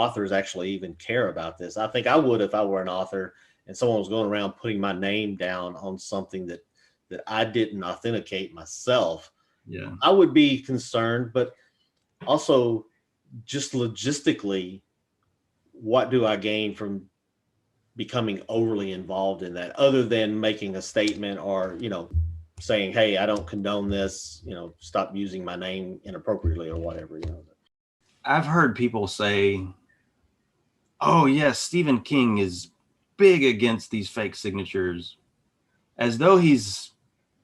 authors actually even care about this. I think I would if I were an author and someone was going around putting my name down on something that I didn't authenticate myself. Yeah. I would be concerned, but also just logistically, what do I gain from becoming overly involved in that other than making a statement or, saying, hey, I don't condone this, stop using my name inappropriately or whatever. I've heard people say, oh yes, Stephen King is big against these fake signatures, as though he's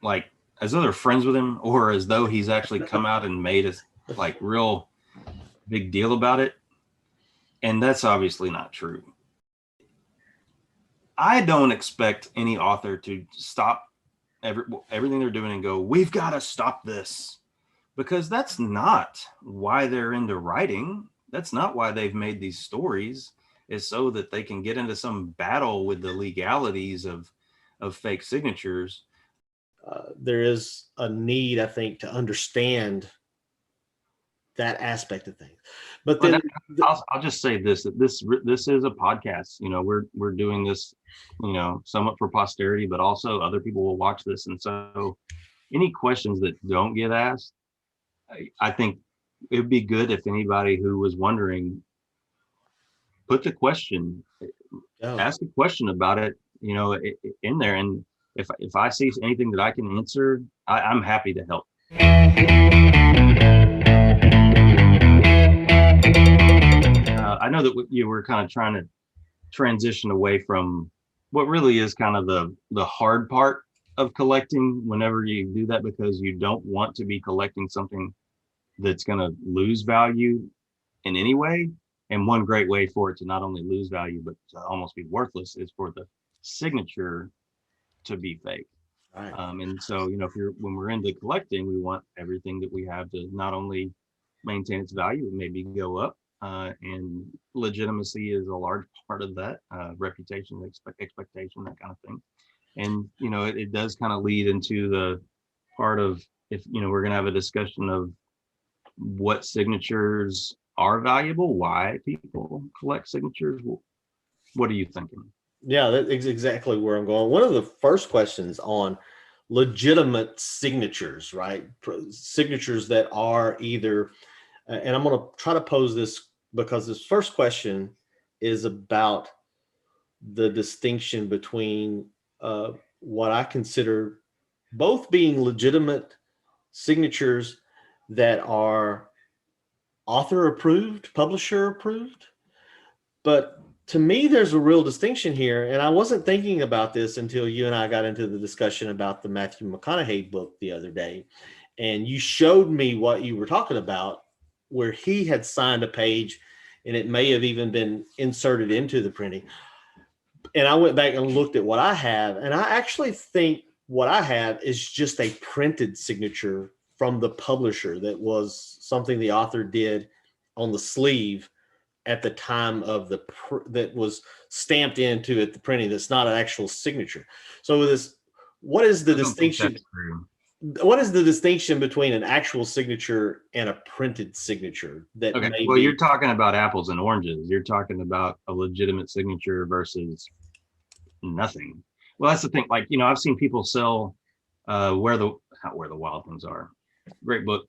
like, as though they're friends with him, or as though he's actually come out and made a like real big deal about it. And that's obviously not true. I don't expect any author to stop everything they're doing and go, we've got to stop this, because that's not why they're into writing. That's not why they've made these stories, is so that they can get into some battle with the legalities of fake signatures. There is a need, I think, to understand that aspect of things. But then I'll just say this, that this is a podcast. We're doing this, somewhat for posterity, but also other people will watch this. And so any questions that don't get asked, I think it'd be good if anybody who was wondering, put the question, ask a question about it, in there. And if I see anything that I can answer, I'm happy to help. I know that you were kind of trying to transition away from what really is kind of the hard part of collecting whenever you do that, because you don't want to be collecting something that's going to lose value in any way. And one great way for it to not only lose value, but to almost be worthless is for the signature to be fake. Right. And so, when we're into collecting, we want everything that we have to not only maintain its value, but maybe go up. And legitimacy is a large part of that, reputation, expectation, that kind of thing. And, it does kind of lead into the part of, if, we're going to have a discussion of what signatures are valuable, why people collect signatures. What are you thinking? Yeah, that's exactly where I'm going. One of the first questions on legitimate signatures, right? Signatures that are either, and I'm going to try to pose this because this first question is about the distinction between what I consider both being legitimate signatures that are author approved, publisher approved. But to me, there's a real distinction here. And I wasn't thinking about this until you and I got into the discussion about the Matthew McConaughey book the other day. And you showed me what you were talking about, where he had signed a page and it may have even been inserted into the printing. And I went back and looked at what I have. And I actually think what I have is just a printed signature from the publisher that was something the author did on the sleeve at the time of that was stamped into it, the printing. That's not an actual signature. So what is the distinction? What is the distinction between an actual signature and a printed signature? Well, you're talking about apples and oranges. You're talking about a legitimate signature versus nothing. Well, that's the thing. Like, I've seen people sell Where the Wild Things Are. Great book.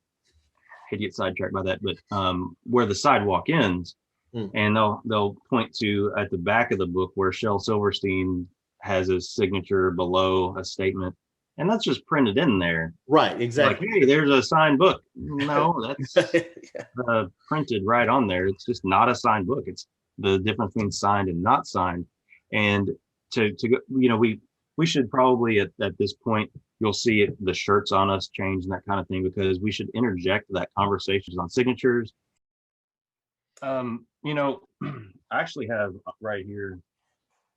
Hate to get sidetracked by that, but Where the Sidewalk Ends. And they'll point to at the back of the book where Shel Silverstein has his signature below a statement, and that's just printed in there. Right, exactly. Like, hey, there's a signed book. No, that's printed right on there. It's just not a signed book. It's the difference between signed and not signed. And to go, we should probably at this point, you'll see the shirts on us change and that kind of thing, because we should interject that conversations on signatures. I actually have right here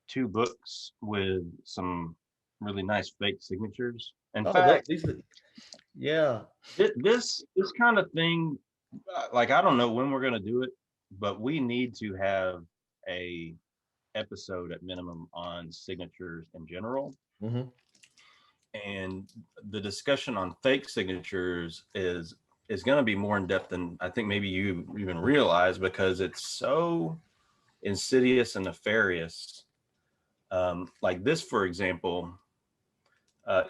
2 books with some really nice fake signatures. In fact, this kind of thing, like, I don't know when we're going to do it, but we need to have a episode at minimum on signatures in general. Mm-hmm. And the discussion on fake signatures is going to be more in depth than I think maybe you even realize, because it's so insidious and nefarious. Like this, for example,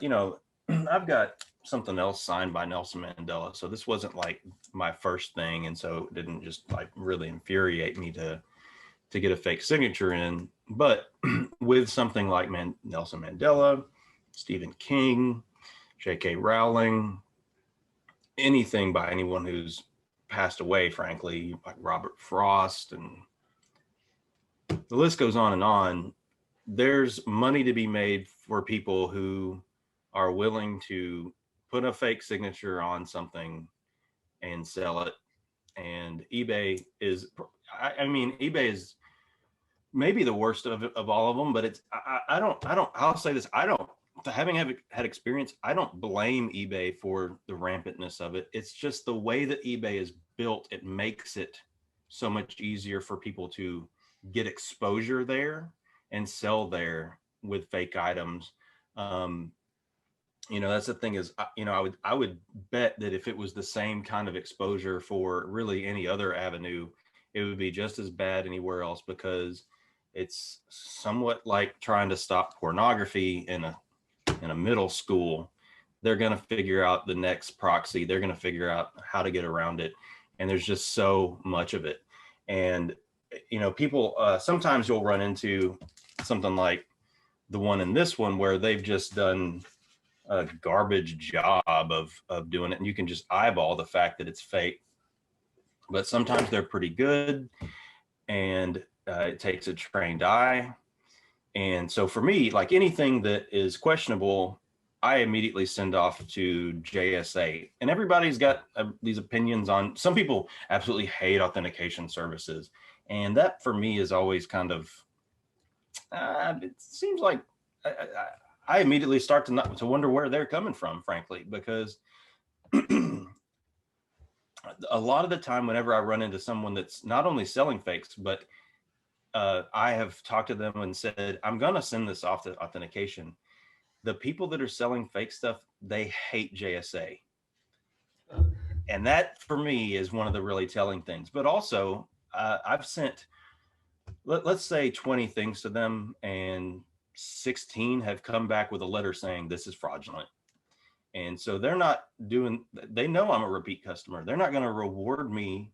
you know, I've got something else signed by Nelson Mandela. So this wasn't like my first thing. And so it didn't just like really infuriate me to get a fake signature in. But with something like Nelson Mandela, Stephen King, J.K. Rowling, anything by anyone who's passed away, frankly, like Robert Frost, and the list goes on and on. There's money to be made for people who are willing to put a fake signature on something and sell it. And eBay is, I mean, eBay is maybe the worst of all of them, but it's, I'll say this, having had experience, I don't blame eBay for the rampantness of it. It's just the way that eBay is built. It makes it so much easier for people to get exposure there and sell there with fake items. You know, that's the thing is, you know, I would bet that if it was the same kind of exposure for really any other avenue, it would be just as bad anywhere else, because it's somewhat like trying to stop pornography in a middle school. They're going to figure out the next proxy. They're going to figure out how to get around it. And there's just so much of it. And, you know, people, sometimes you'll run into something like the one in this one where they've just done a garbage job of doing it. And you can just eyeball the fact that it's fake. But sometimes they're pretty good, and it takes a trained eye. And so for me, like anything that is questionable, I immediately send off to JSA. And everybody's got these opinions on, some people absolutely hate authentication services. And that for me is always kind of, it seems like I immediately start to wonder where they're coming from, frankly, because a lot of the time, whenever I run into someone that's not only selling fakes, but I have talked to them and said, I'm going to send this off to authentication. The people that are selling fake stuff, they hate JSA. And that for me is one of the really telling things. But also, I've sent, let's say 20 things to them, and 16 have come back with a letter saying this is fraudulent. And so they're not doing, they know I'm a repeat customer. They're not going to reward me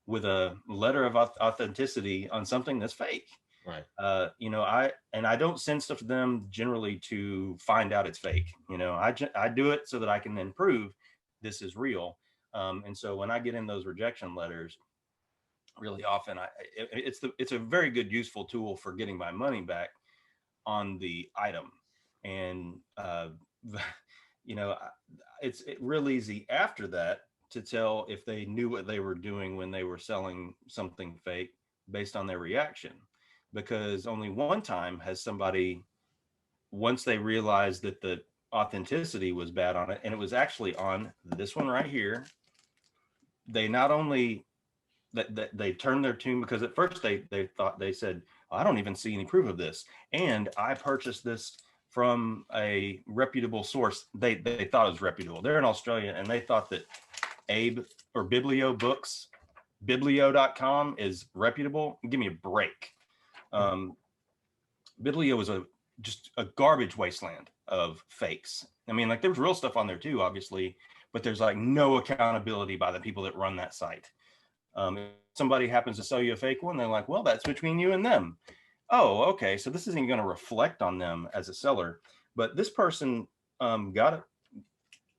with a letter of authenticity on something that's fake. Right. You know, I don't send stuff to them generally to find out it's fake. You know, I do it so that I can then prove this is real. And so when I get in those rejection letters, really often it's a very good, useful tool for getting my money back on the item. And you know, it's real easy after that to tell if they knew what they were doing when they were selling something fake based on their reaction. Because only one time has somebody, once they realized that the authenticity was bad on it, and it was actually on this one right here, they not only that they turned their tune, because at first they thought, they said, I don't even see any proof of this, and I purchased this from a reputable source. They thought it was reputable. They're in Australia, and they thought that Abe or Biblio books, biblio.com is reputable. Give me a break. Biblio was just a garbage wasteland of fakes. I mean, like there's real stuff on there too, obviously, but there's like no accountability by the people that run that site. If somebody happens to sell you a fake one, they're like, well, that's between you and them. Oh, okay. So this isn't going to reflect on them as a seller. But this person got it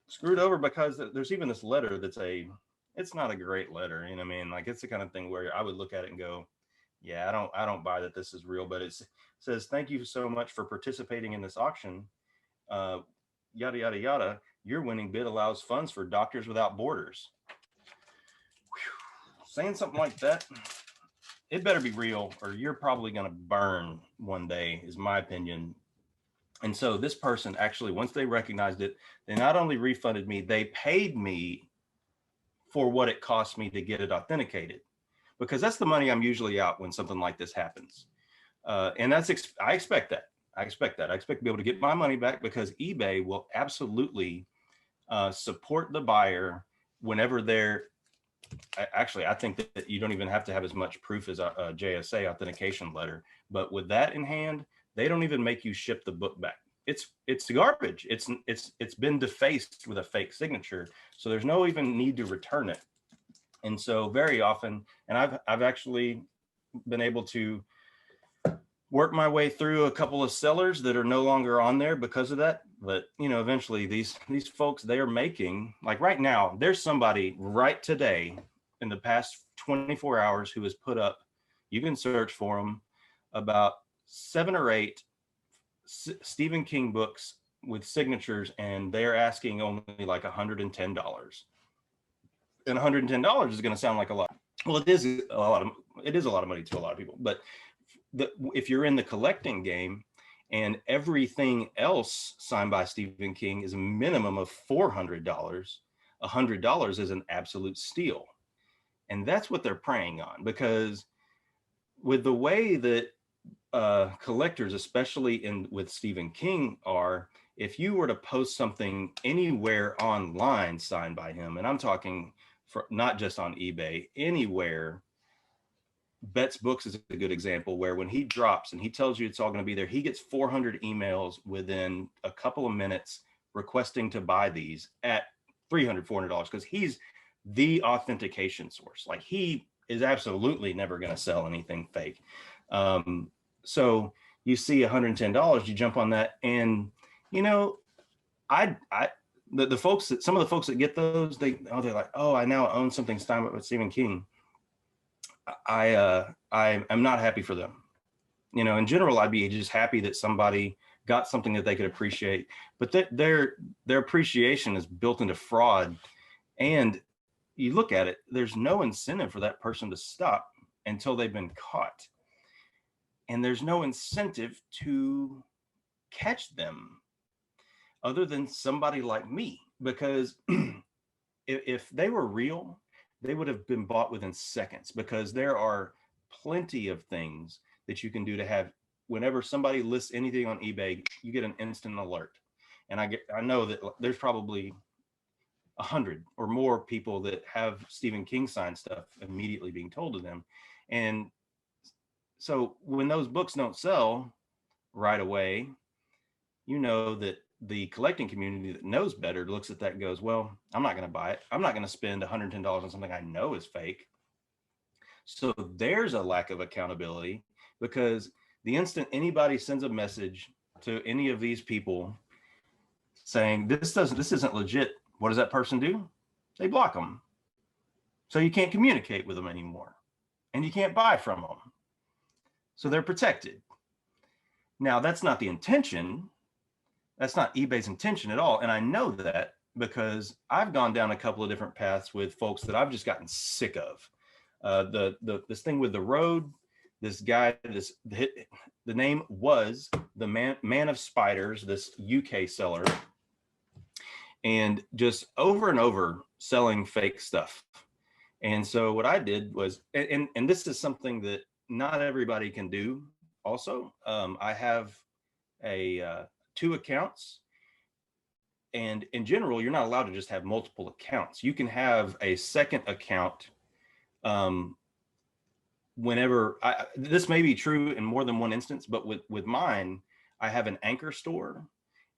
screwed over, because there's even this letter that's it's not a great letter. You know what I mean? Like it's the kind of thing where I would look at it and go, yeah, I don't buy that this is real. But it says, thank you so much for participating in this auction. Yada, yada, yada. Your winning bid allows funds for Doctors Without Borders. Whew. Saying something like that, it better be real, or you're probably going to burn one day, is my opinion. And so this person actually, once they recognized it, they not only refunded me, they paid me for what it cost me to get it authenticated, because that's the money I'm usually out when something like this happens. And I expect that. I expect to be able to get my money back, because eBay will absolutely support the buyer whenever they're I think that you don't even have to have as much proof as a JSA authentication letter. But with that in hand, they don't even make you ship the book back. It's garbage. It's been defaced with a fake signature, so there's no even need to return it. And so very often, and I've actually been able to work my way through a couple of sellers that are no longer on there because of that. But you know, eventually these folks, they are making, like right now, there's somebody right today in the past 24 hours who has put up, you can search for them, about 7 or 8 Stephen King books with signatures, and they're asking only like $110. And $110 is going to sound like a lot. Well, it is a lot of money to a lot of people. But if you're in the collecting game, and everything else signed by Stephen King is a minimum of $400, $100 is an absolute steal. And that's what they're preying on, because with the way that collectors, especially with Stephen King, are, if you were to post something anywhere online signed by him, and I'm talking for not just on eBay, anywhere. Bet's Books is a good example, where when he drops and he tells you it's all going to be there, he gets 400 emails within a couple of minutes requesting to buy these at $300, $400, because he's the authentication source. Like, he is absolutely never going to sell anything fake. So you see $110, you jump on that, and you know, the folks that, some of the folks that get those, they're like, oh, I now own something signed with Stephen King. I'm not happy for them. You know, in general, I'd be just happy that somebody got something that they could appreciate, but their appreciation is built into fraud. And you look at it, there's no incentive for that person to stop until they've been caught. And there's no incentive to catch them other than somebody like me, because if they were real, they would have been bought within seconds, because there are plenty of things that you can do to have, whenever somebody lists anything on eBay, you get an instant alert. And I know that there's probably 100 or more people that have Stephen King signed stuff immediately being told to them. And so when those books don't sell right away, you know that the collecting community that knows better looks at that and goes, well, I'm not going to buy it. I'm not going to spend $110 on something I know is fake. So there's a lack of accountability, because the instant anybody sends a message to any of these people saying this isn't legit, what does that person do? They block them. So you can't communicate with them anymore, and you can't buy from them. So they're protected. Now, that's not the intention. That's not eBay's intention at all. And I know that because I've gone down a couple of different paths with folks that I've just gotten sick of. This thing with the road, this guy, the name was the Man of Spiders, this UK seller, and just over and over selling fake stuff. And so what I did was, and this is something that not everybody can do also. I have 2 accounts, and in general, you're not allowed to just have multiple accounts. You can have a second account whenever. This may be true in more than one instance, but with mine, I have an anchor store,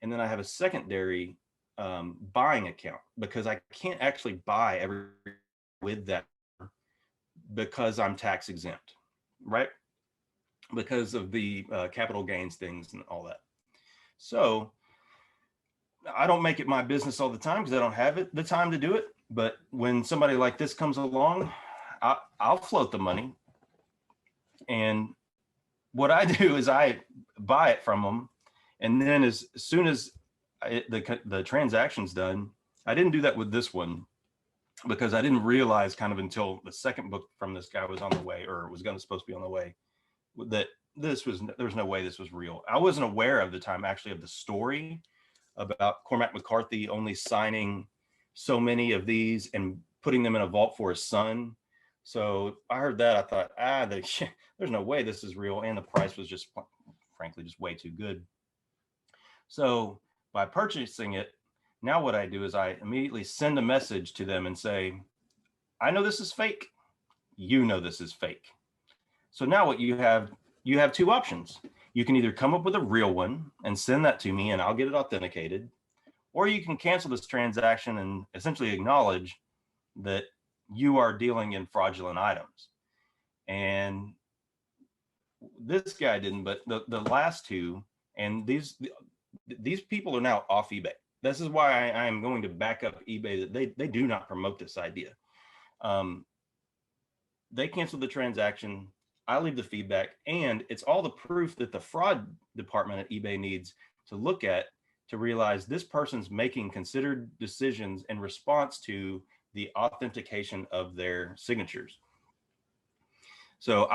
and then I have a secondary buying account, because I can't actually buy every with that, because I'm tax exempt, right? Because of the capital gains things and all that. So I don't make it my business all the time, because I don't have the time to do it. But when somebody like this comes along, I'll float the money. And what I do is I buy it from them. And then as soon as the transaction's done, I didn't do that with this one, because I didn't realize kind of until the second book from this guy was on the way, or was supposed to be on the way, that there's no way this was real. I wasn't aware of the time actually of the story about Cormac McCarthy only signing so many of these and putting them in a vault for his son. So I heard that, I thought, there's no way this is real. And the price was just, frankly, just way too good. So by purchasing it, now what I do is I immediately send a message to them and say, I know this is fake. You know this is fake. So now what you have two options. You can either come up with a real one and send that to me and I'll get it authenticated, or you can cancel this transaction and essentially acknowledge that you are dealing in fraudulent items. And this guy didn't, but the last two, and these people are now off eBay. This is why I am going to back up eBay, that they do not promote this idea. They canceled the transaction. I leave the feedback, and it's all the proof that the fraud department at eBay needs to look at to realize this person's making considered decisions in response to the authentication of their signatures. So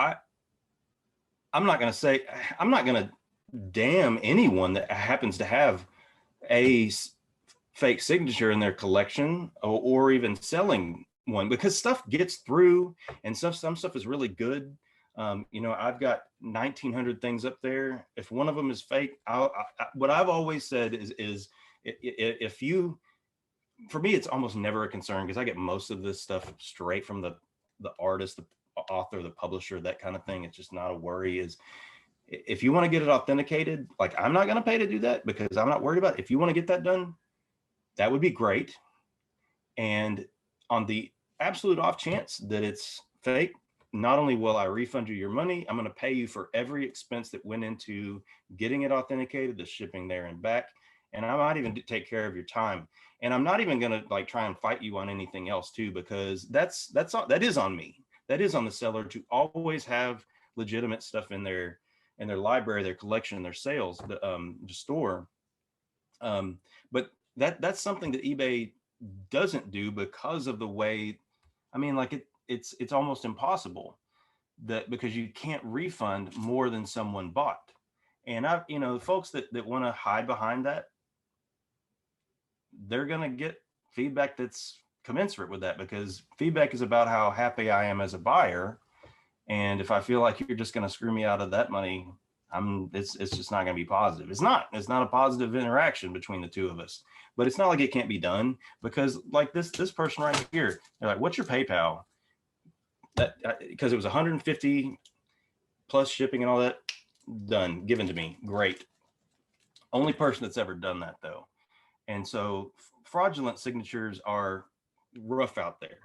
I'm not going to damn anyone that happens to have a fake signature in their collection, or even selling one, because stuff gets through, and some stuff is really good. You know, I've got 1,900 things up there. If one of them is fake, what I've always said is if you, for me, it's almost never a concern, because I get most of this stuff straight from the artist, the author, the publisher, that kind of thing. It's just not a worry. Is if you want to get it authenticated, like, I'm not going to pay to do that because I'm not worried about it. If you want to get that done, that would be great. And on the absolute off chance that it's fake, not only will I refund you your money, I'm going to pay you for every expense that went into getting it authenticated, the shipping there and back. And I might even take care of your time. And I'm not even going to like try and fight you on anything else too, because that is on me. That is on the seller to always have legitimate stuff in their library, their collection, their sales, the store. But that's something that eBay doesn't do because of the way, I mean, like it's almost impossible, that because you can't refund more than someone bought. And the folks that want to hide behind that, they're going to get feedback that's commensurate with that, because feedback is about how happy I am as a buyer. And if I feel like you're just going to screw me out of that money, it's just not going to be positive. It's not a positive interaction between the two of us. But it's not like it can't be done, because like this person right here, they're like, what's your PayPal? That because it was 150 plus shipping and all that, done, given to me. Great. Only person that's ever done that though. And so fraudulent signatures are rough out there.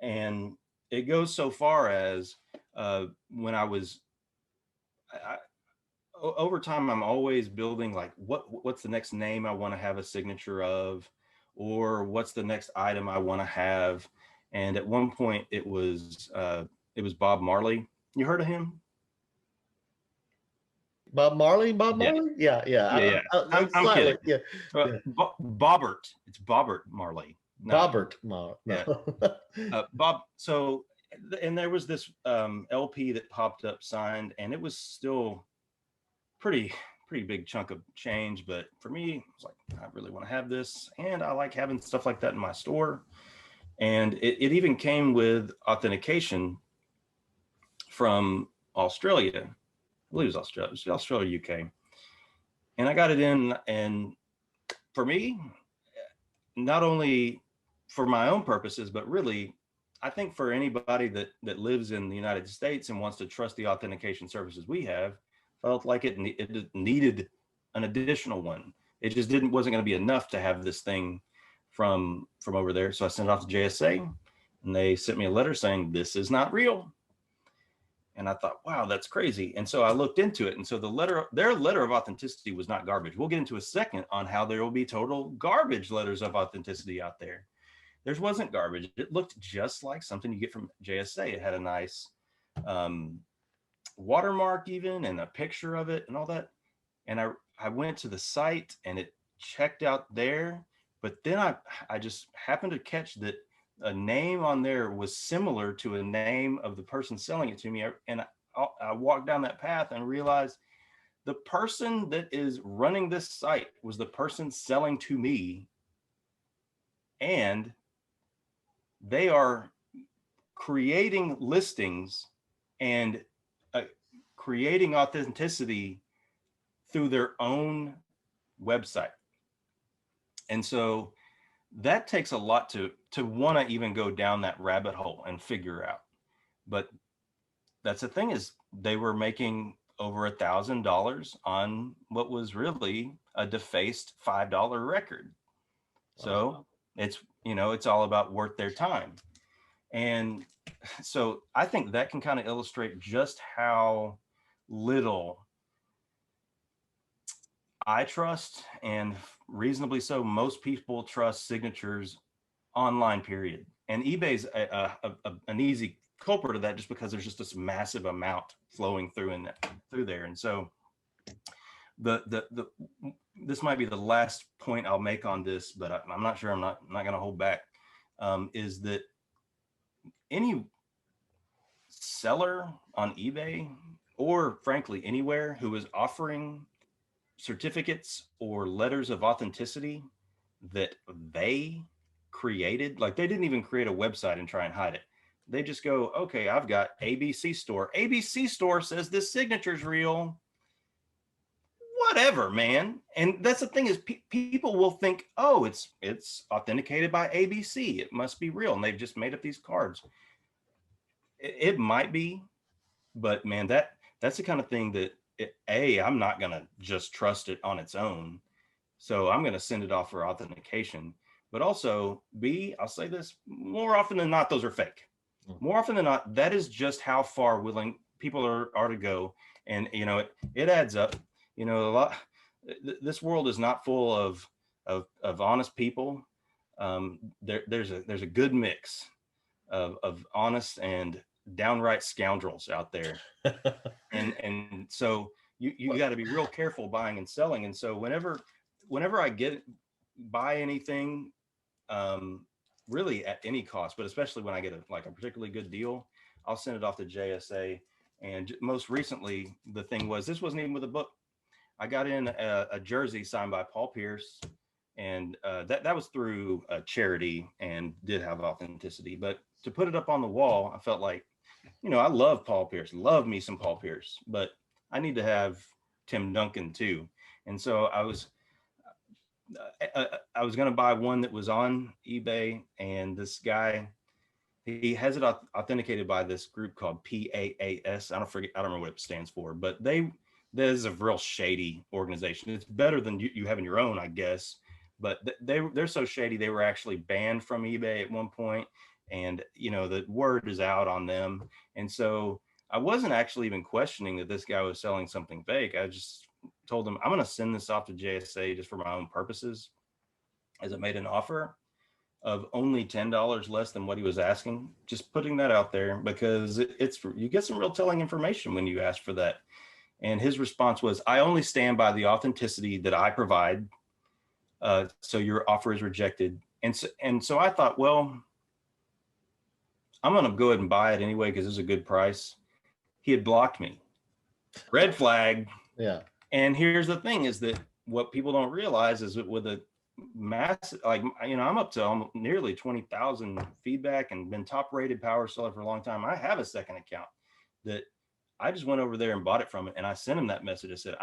And it goes so far as when over time, I'm always building like what's the next name I want to have a signature of, or what's the next item I want to have. And at one point it was Bob Marley. You heard of him? Bob Marley? Yeah. Yeah. I'm slightly, kidding. yeah. Bobbert. It's Bobbert Marley. No. Bobbert Marley. No. Yeah. Bob. So, and there was this LP that popped up signed, and it was still pretty big chunk of change. But for me, it's like, I really want to have this, and I like having stuff like that in my store. And it even came with authentication from Australia. I believe it was Australia, UK. And I got it in, and for me, not only for my own purposes, but really, I think for anybody that lives in the United States and wants to trust the authentication services we have, felt like it needed an additional one. It just wasn't going to be enough to have this thing from over there. So I sent it off to JSA, and they sent me a letter saying this is not real. And I thought, wow, that's crazy. And so I looked into it. And so their letter of authenticity was not garbage. We'll get into a second on how there will be total garbage letters of authenticity out there. Theirs wasn't garbage. It looked just like something you get from JSA. It had a nice watermark even, and a picture of it and all that. And I went to the site and it checked out there. But then I just happened to catch that a name on there was similar to a name of the person selling it to me. And I walked down that path and realized the person that is running this site was the person selling to me. And they are creating listings and creating authenticity through their own website. And so that takes a lot to to want to even go down that rabbit hole and figure out. But that's the thing, is they were making over $1,000 on what was really a defaced $5 record. So it's, it's all about worth their time. And so I think that can kind of illustrate just how little I trust, and reasonably so, most people trust signatures online, period. And eBay's an easy culprit of that, just because there's just this massive amount flowing through there. And so this might be the last point I'll make on this, but I'm not sure. I'm not going to hold back. Is that any seller on eBay, or frankly anywhere, who is offering certificates or letters of authenticity that they created, like they didn't even create a website and try and hide it. They just go, okay, I've got ABC store. ABC store says this signature's real. Whatever, man. And that's the thing, is people will think, oh, it's authenticated by ABC, it must be real, and they've just made up these cards. It might be, but man, that's the kind of thing that I'm not gonna just trust it on its own, so I'm gonna send it off for authentication. But also, B, I'll say this, more often than not, those are fake. More often than not, that is just how far willing people are to go. And it adds up. A lot. This world is not full of honest people. There's a good mix of honest and downright scoundrels out there. and so you got to be real careful buying and selling. And so whenever I buy anything, really at any cost, but especially when I get a particularly good deal, I'll send it off to JSA. And most recently, the thing was, this wasn't even with a book. I got in a jersey signed by Paul Pierce, and that was through a charity and did have authenticity. But to put it up on the wall, I felt like, I love Paul Pierce, love me some Paul Pierce, but I need to have Tim Duncan too. And so I was going to buy one that was on eBay, and this guy, he has it authenticated by this group called PAAS. I don't remember what it stands for, but there's a real shady organization. It's better than you having your own, I guess, but they're so shady. They were actually banned from eBay at one point, and the word is out on them. And so I wasn't actually even questioning that this guy was selling something fake. I just told him, I'm going to send this off to JSA just for my own purposes, as it made an offer of only $10 less than what he was asking. Just putting that out there, because you get some real telling information when you ask for that. And his response was, I only stand by the authenticity that I provide. So your offer is rejected. And so I thought, well, I'm going to go ahead and buy it anyway, because it's a good price. He had blocked me. Red flag. Yeah. And here's the thing, is that what people don't realize is that with a mass, I'm up to nearly 20,000 feedback and been top rated power seller for a long time. I have a second account that I just went over there and bought it from it. And I sent him that message. I said,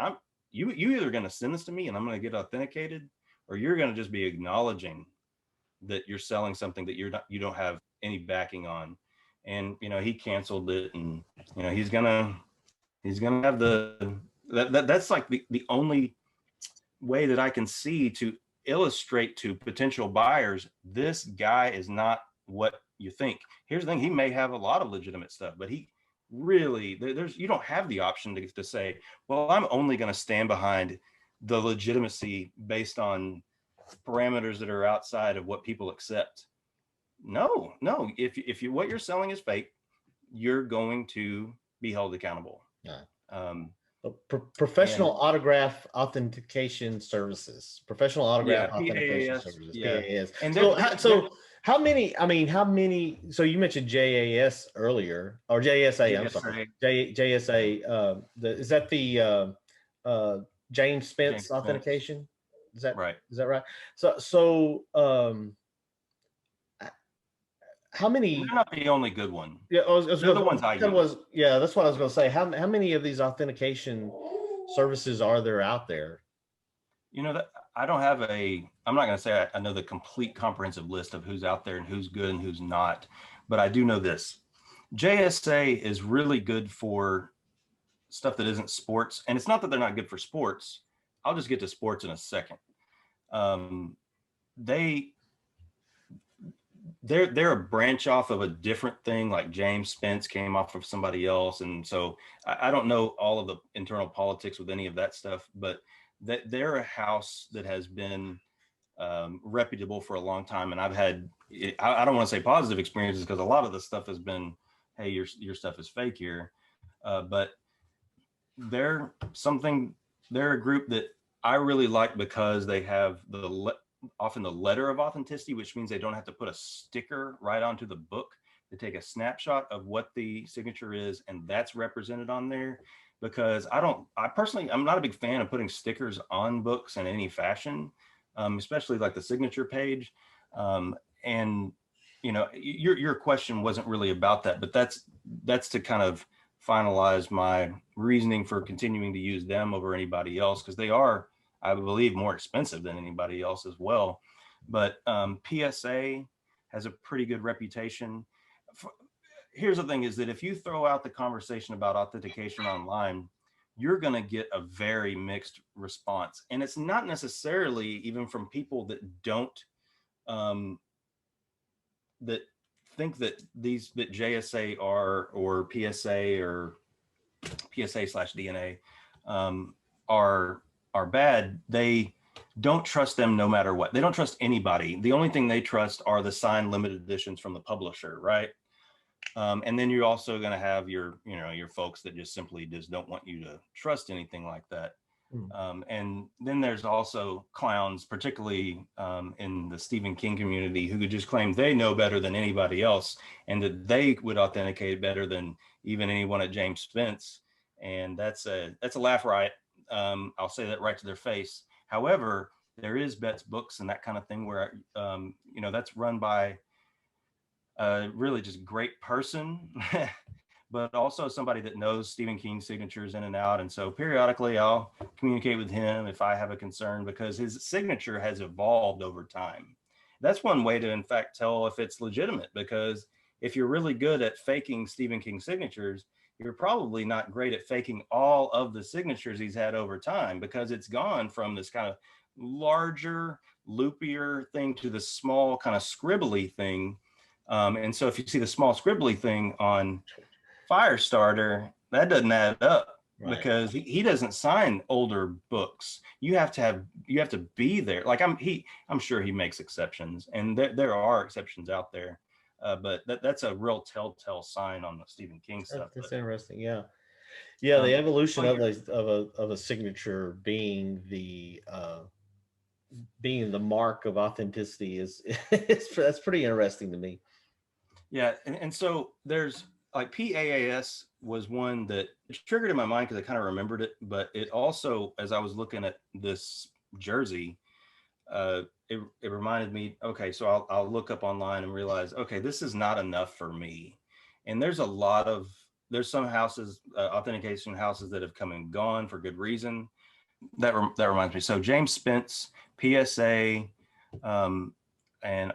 you either going to send this to me and I'm going to get authenticated, or you're going to just be acknowledging that you're selling something that you don't have any backing on. And, he canceled it, and, he's going to have that's like the only way that I can see to illustrate to potential buyers, this guy is not what you think. Here's the thing, he may have a lot of legitimate stuff, but he really, you don't have the option to say, well, I'm only going to stand behind the legitimacy based on parameters that are outside of what people accept. No, if what you're selling is fake, you're going to be held accountable. Yeah. Professional autograph authentication services. Professional autograph authentication services. Yeah. PAS. And so how many? So you mentioned JAS earlier, or JSA. I'm sorry, JSA. Is that the James Spence authentication? Is that right? Is that right? So how many? They're not the only good one. Yeah, they're the ones I use. That's what I was going to say. How many of these authentication services are there out there? That I don't have I'm not going to say I know the complete comprehensive list of who's out there and who's good and who's not, but I do know this. JSA is really good for stuff that isn't sports. And it's not that they're not good for sports. I'll just get to sports in a second. Um, they they're a branch off of a different thing. Like James Spence came off of somebody else, and so I don't know all of the internal politics with any of that stuff, but they're a house that has been reputable for a long time, and I've had I don't want to say positive experiences because a lot of the stuff has been, hey, your stuff is fake here, but they're something. They're a group that I really like because they have often the letter of authenticity, which means they don't have to put a sticker right onto the book. They take a snapshot of what the signature is, and that's represented on there. Because I personally, I'm not a big fan of putting stickers on books in any fashion, especially like the signature page. And your question wasn't really about that, but that's to kind of finalize my reasoning for continuing to use them over anybody else, because they are, I believe, more expensive than anybody else as well. But PSA has a pretty good reputation. Here's the thing is that if you throw out the conversation about authentication online, you're going to get a very mixed response. And it's not necessarily even from people that don't, that think that that JSA or PSA or PSA/DNA are bad. They don't trust them no matter what. They don't trust anybody. The only thing they trust are the signed limited editions from the publisher, right? And then you're also going to have your folks that just simply just don't want you to trust anything like that. And then there's also clowns, particularly in the Stephen King community, who could just claim they know better than anybody else and that they would authenticate better than even anyone at James Spence. And that's a laugh riot. I'll say that right to their face. However, there is Bet's Books and that kind of thing where, that's run by a really just great person, but also somebody that knows Stephen King's signatures in and out. And so periodically I'll communicate with him if I have a concern, because his signature has evolved over time. That's one way to, in fact, tell if it's legitimate, because if you're really good at faking Stephen King signatures, you're probably not great at faking all of the signatures he's had over time, because it's gone from this kind of larger, loopier thing to the small kind of scribbly thing. And so if you see the small scribbly thing on Firestarter, that doesn't add up, right? Because he doesn't sign older books. You have to be there. Like I'm sure he makes exceptions, and there are exceptions out there. But that's a real telltale sign on the Stephen King stuff. That's interesting. Yeah. Yeah. The evolution of a signature being the mark of authenticity is that's pretty interesting to me. Yeah. And so there's like PAAS was one that triggered in my mind because I kind of remembered it, but it also, as I was looking at this jersey, it reminded me, okay, so I'll look up online and realize, okay, this is not enough for me. And there's some houses, authentication houses that have come and gone for good reason. That reminds me. So James Spence, PSA, and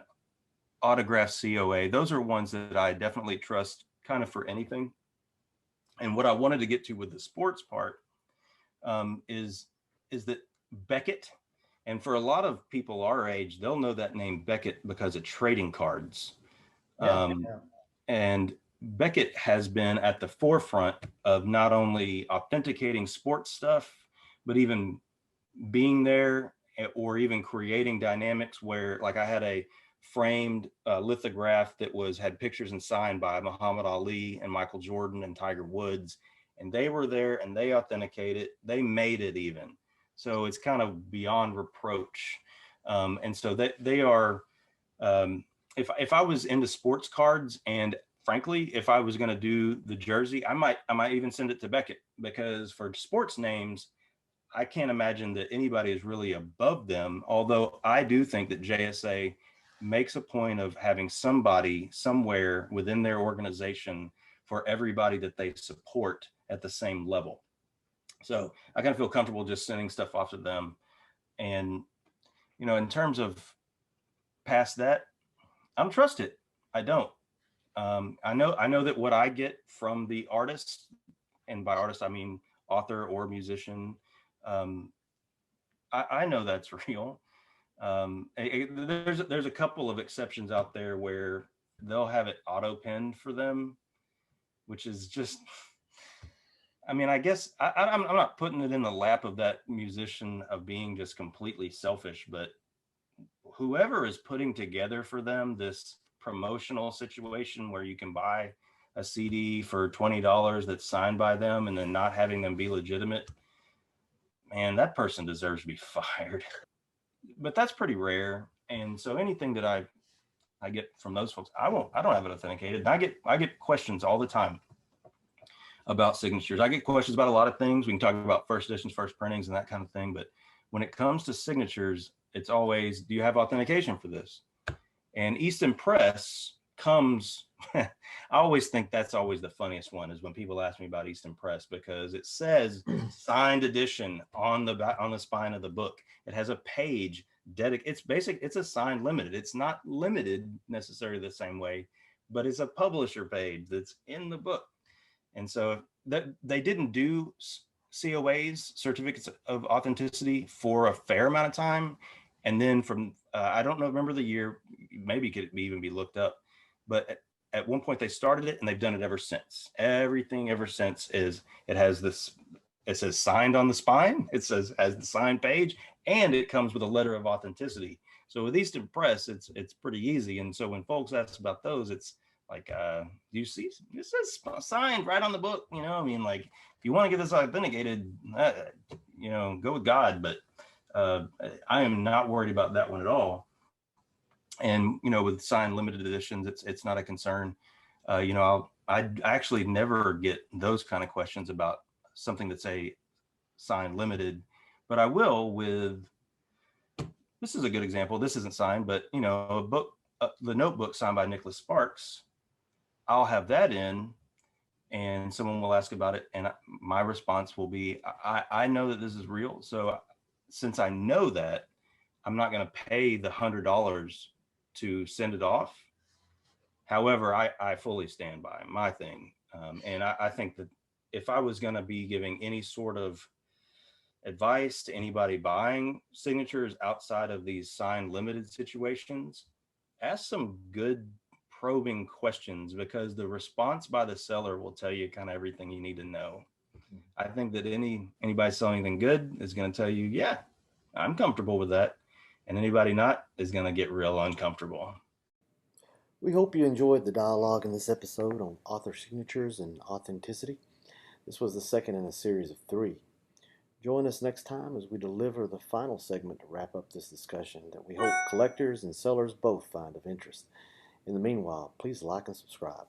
Autograph COA, those are ones that I definitely trust kind of for anything. And what I wanted to get to with the sports part is that Beckett, and for a lot of people our age, they'll know that name Beckett because of trading cards. And Beckett has been at the forefront of not only authenticating sports stuff, but even being there or even creating dynamics where, like, I had a framed lithograph that had pictures and signed by Muhammad Ali and Michael Jordan and Tiger Woods, and they were there and they authenticated. They made it even. So it's kind of beyond reproach. And so that they are, if I was into sports cards, and frankly, if I was going to do the jersey, I might even send it to Beckett, because for sports names, I can't imagine that anybody is really above them. Although I do think that JSA makes a point of having somebody somewhere within their organization for everybody that they support at the same level. So I kind of feel comfortable just sending stuff off to them. And In terms of past that, I don't trust it. I don't. I know that what I get from the artist, and by artist I mean author or musician, um, I know that's real. There's a couple of exceptions out there where they'll have it auto penned for them, which is just, I mean, I guess I'm not putting it in the lap of that musician of being just completely selfish, but whoever is putting together for them this promotional situation where you can buy a CD for $20 that's signed by them and then not having them be legitimate, man, that person deserves to be fired. But that's pretty rare. And so anything that I get from those folks, I don't have it authenticated. And I get questions all the time about signatures. I get questions about a lot of things. We can talk about first editions, first printings, and that kind of thing. But when it comes to signatures, it's always, do you have authentication for this? And Easton Press comes, I always think that's always the funniest one, is when people ask me about Easton Press, because it says signed edition on the spine of the book. It has a page dedicated. It's a signed limited. It's not limited necessarily the same way, but it's a publisher page that's in the book. And so that they didn't do COAs, certificates of authenticity, for a fair amount of time. And then from, I don't know, remember the year, maybe it could even be looked up, but at one point they started it and they've done it ever since. Everything ever since is, it has this, it says signed on the spine, it says as the signed page, and it comes with a letter of authenticity. So with Easton Press, it's pretty easy. And so when folks ask about those, it's like, do you see, this is signed right on the book, I mean, like, if you want to get this authenticated, go with God. But I am not worried about that one at all. And with signed limited editions, it's not a concern. I actually never get those kind of questions about something that's a signed limited, but I will with, this is a good example. This isn't signed, but a book, the Notebook signed by Nicholas Sparks. I'll have that in, and someone will ask about it, and my response will be, I know that this is real. So since I know that, I'm not going to pay the $100 to send it off. However, I fully stand by my thing. And I think that if I was going to be giving any sort of advice to anybody buying signatures outside of these signed limited situations, ask some good probing questions, because the response by the seller will tell you kind of everything you need to know. I think that anybody selling anything good is going to tell you, yeah, I'm comfortable with that. And anybody not is going to get real uncomfortable. We hope you enjoyed the dialogue in this episode on author signatures and authenticity. This was the second in a series of 3. Join us next time as we deliver the final segment to wrap up this discussion that we hope collectors and sellers both find of interest. In the meanwhile, please like and subscribe.